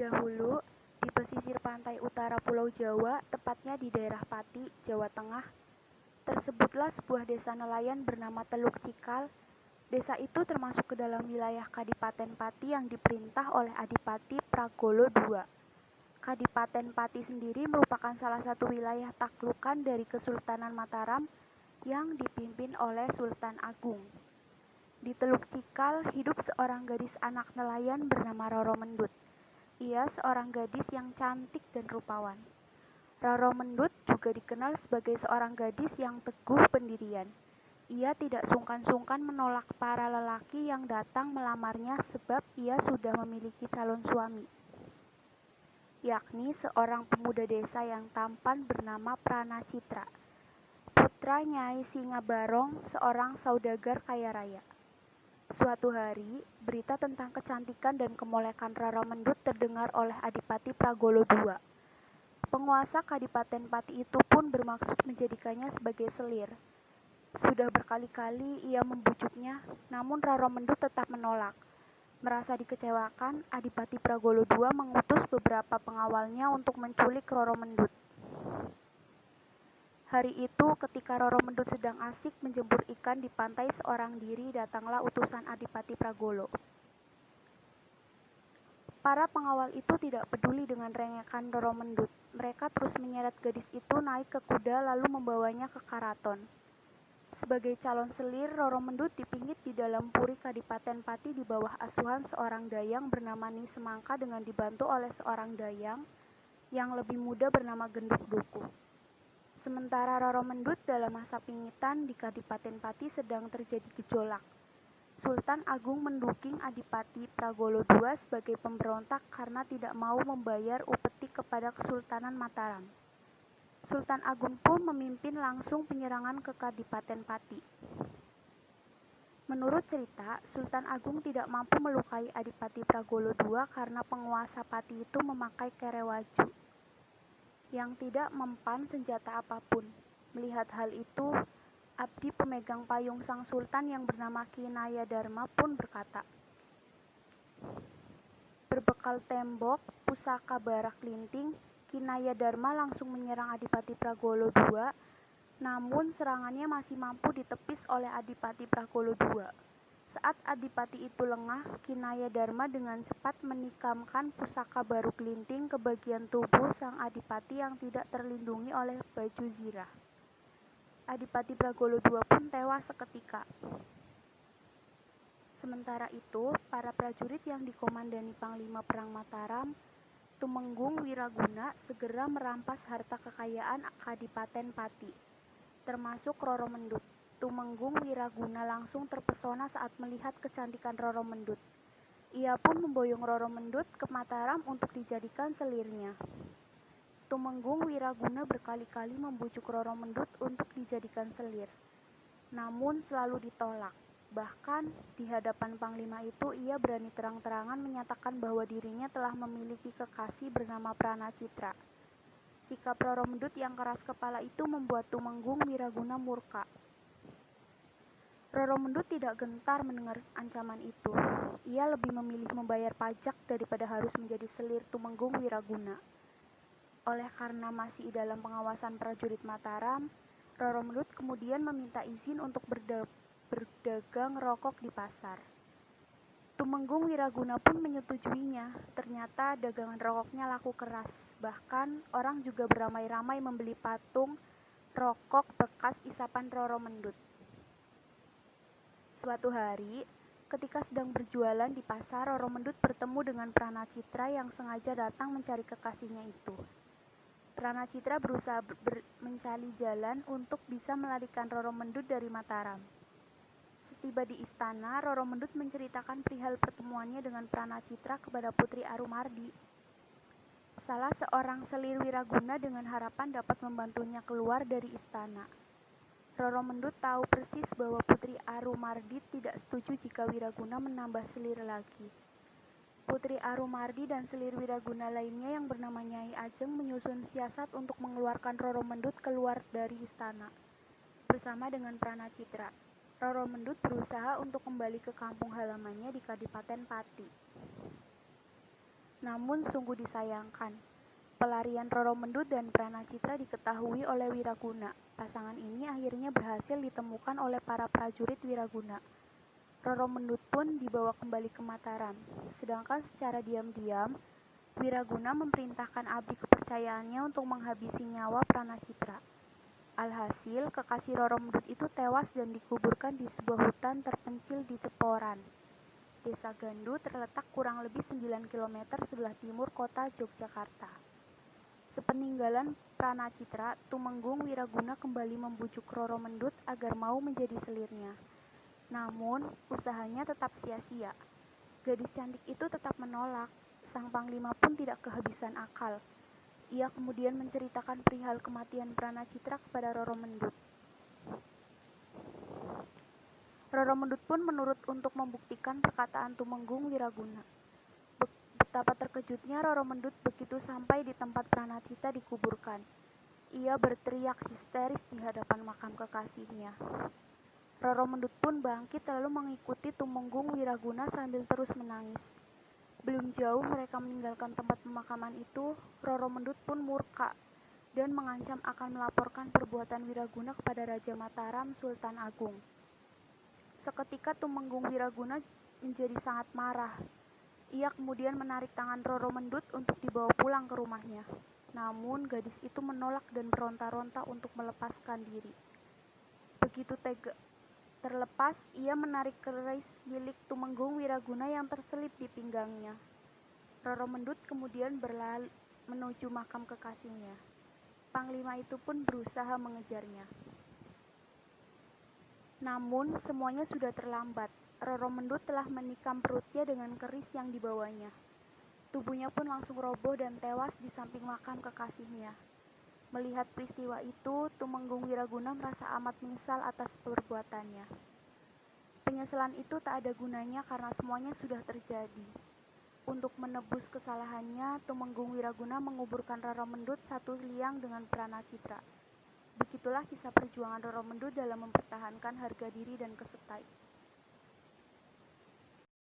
Dahulu, di pesisir pantai utara Pulau Jawa, tepatnya di daerah Pati, Jawa Tengah, tersebutlah sebuah desa nelayan bernama Teluk Cikal. Desa itu termasuk ke dalam wilayah Kadipaten Pati yang diperintah oleh Adipati Pragolo II. Kadipaten Pati sendiri merupakan salah satu wilayah taklukan dari Kesultanan Mataram yang dipimpin oleh Sultan Agung. Di Teluk Cikal hidup seorang gadis anak nelayan bernama Roro Mendut. Ia seorang gadis yang cantik dan rupawan. Roro Mendut juga dikenal sebagai seorang gadis yang teguh pendirian. Ia tidak sungkan-sungkan menolak para lelaki yang datang melamarnya sebab ia sudah memiliki calon suami, yakni seorang pemuda desa yang tampan bernama Pranacitra, putra Nyai Singabarong, seorang saudagar kaya raya. Suatu hari, berita tentang kecantikan dan kemolekan Roro Mendut terdengar oleh Adipati Pragolo II. Penguasa Kadipaten Pati itu pun bermaksud menjadikannya sebagai selir. Sudah berkali-kali ia membujuknya, namun Roro Mendut tetap menolak. Merasa dikecewakan, Adipati Pragolo II mengutus beberapa pengawalnya untuk menculik Roro Mendut. Hari itu, ketika Roro Mendut sedang asik menjemur ikan di pantai seorang diri, datanglah utusan Adipati Pragolo. Para pengawal itu tidak peduli dengan rengekan Roro Mendut. Mereka terus menyeret gadis itu naik ke kuda lalu membawanya ke karaton. Sebagai calon selir, Roro Mendut dipingit di dalam puri Kadipaten Pati di bawah asuhan seorang dayang bernama Ni Semangka dengan dibantu oleh seorang dayang yang lebih muda bernama Genduk Duku. Sementara Roro Mendut dalam masa pingitan di Kadipaten Pati sedang terjadi gejolak. Sultan Agung menduking Adipati Pragolo II sebagai pemberontak karena tidak mau membayar upeti kepada Kesultanan Mataram. Sultan Agung pun memimpin langsung penyerangan ke Kadipaten Pati. Menurut cerita, Sultan Agung tidak mampu melukai Adipati Pragolo II karena penguasa Pati itu memakai kerewaju yang tidak mempan senjata apapun. Melihat hal itu, abdi pemegang payung sang sultan yang bernama Ki Nayadharma pun berkata, berbekal tembok, pusaka barak linting, Ki Nayadharma langsung menyerang Adipati Pragolo II, namun serangannya masih mampu ditepis oleh Adipati Pragolo II. Saat Adipati itu lengah, Ki Nayadharma dengan cepat menikamkan pusaka baru gelinting ke bagian tubuh sang Adipati yang tidak terlindungi oleh baju zirah. Adipati Pragolo II pun tewas seketika. Sementara itu, para prajurit yang dikomandani Panglima Perang Mataram, Tumenggung Wiraguna, segera merampas harta kekayaan Kadipaten Pati, termasuk Roro Mendut. Tumenggung Wiraguna langsung terpesona saat melihat kecantikan Roro Mendut. Ia pun memboyong Roro Mendut ke Mataram untuk dijadikan selirnya. Tumenggung Wiraguna berkali-kali membujuk Roro Mendut untuk dijadikan selir, namun selalu ditolak. Bahkan, di hadapan Panglima itu ia berani terang-terangan menyatakan bahwa dirinya telah memiliki kekasih bernama Pranacitra. Sikap Roro Mendut yang keras kepala itu membuat Tumenggung Wiraguna murka. Roro Mendut tidak gentar mendengar ancaman itu. Ia lebih memilih membayar pajak daripada harus menjadi selir Tumenggung Wiraguna. Oleh karena masih dalam pengawasan prajurit Mataram, Roro Mendut kemudian meminta izin untuk berdagang rokok di pasar. Tumenggung Wiraguna pun menyetujuinya. Ternyata dagangan rokoknya laku keras. Bahkan orang juga beramai-ramai membeli patung rokok bekas isapan Roro Mendut. Suatu hari, ketika sedang berjualan di pasar, Roro Mendut bertemu dengan Pranacitra yang sengaja datang mencari kekasihnya itu. Pranacitra berusaha mencari jalan untuk bisa melarikan Roro Mendut dari Mataram. Setiba di istana, Roro Mendut menceritakan perihal pertemuannya dengan Pranacitra kepada Putri Arumardi, salah seorang selir Wiraguna, dengan harapan dapat membantunya keluar dari istana. Roro Mendut tahu persis bahwa Putri Arumardi tidak setuju jika Wiraguna menambah selir lagi. Putri Arumardi dan selir Wiraguna lainnya yang bernama Nyai Ajeng menyusun siasat untuk mengeluarkan Roro Mendut keluar dari istana. Bersama dengan Pranacitra, Roro Mendut berusaha untuk kembali ke kampung halamannya di Kadipaten Pati. Namun sungguh disayangkan, pelarian Roro Mendut dan Pranacitra diketahui oleh Wiraguna. Pasangan ini akhirnya berhasil ditemukan oleh para prajurit Wiraguna. Roro Mendut pun dibawa kembali ke Mataram. Sedangkan secara diam-diam, Wiraguna memerintahkan abdi kepercayaannya untuk menghabisi nyawa Pranacitra. Alhasil, kekasih Roro Mendut itu tewas dan dikuburkan di sebuah hutan terpencil di Ceporan. Desa Gandu terletak kurang lebih 9 km sebelah timur kota Yogyakarta. Sepeninggalan Pranacitra, Tumenggung Wiraguna kembali membujuk Roro Mendut agar mau menjadi selirnya. Namun, usahanya tetap sia-sia. Gadis cantik itu tetap menolak. Sang panglima pun tidak kehabisan akal. Ia kemudian menceritakan perihal kematian Pranacitra kepada Roro Mendut. Roro Mendut pun menurut untuk membuktikan perkataan Tumenggung Wiraguna. Betapa terkejutnya Roro Mendut begitu sampai di tempat Pranacitra dikuburkan. Ia berteriak histeris di hadapan makam kekasihnya. Roro Mendut pun bangkit lalu mengikuti Tumenggung Wiraguna sambil terus menangis. Belum jauh mereka meninggalkan tempat pemakaman itu, Roro Mendut pun murka dan mengancam akan melaporkan perbuatan Wiraguna kepada Raja Mataram Sultan Agung. Seketika Tumenggung Wiraguna menjadi sangat marah. Ia kemudian menarik tangan Roro Mendut untuk dibawa pulang ke rumahnya. Namun gadis itu menolak dan beronta-ronta untuk melepaskan diri. Begitu terlepas, ia menarik keris milik Tumenggung Wiraguna yang terselip di pinggangnya. Roro Mendut kemudian berlari menuju makam kekasihnya. Panglima itu pun berusaha mengejarnya. Namun, semuanya sudah terlambat. Roro Mendut telah menikam perutnya dengan keris yang dibawanya. Tubuhnya pun langsung roboh dan tewas di samping makam kekasihnya. Melihat peristiwa itu, Tumenggung Wiraguna merasa amat menyesal atas perbuatannya. Penyesalan itu tak ada gunanya karena semuanya sudah terjadi. Untuk menebus kesalahannya, Tumenggung Wiraguna menguburkan Roro Mendut satu liang dengan Pranacitra. Begitulah kisah perjuangan Roro Mendut dalam mempertahankan harga diri dan kesetai.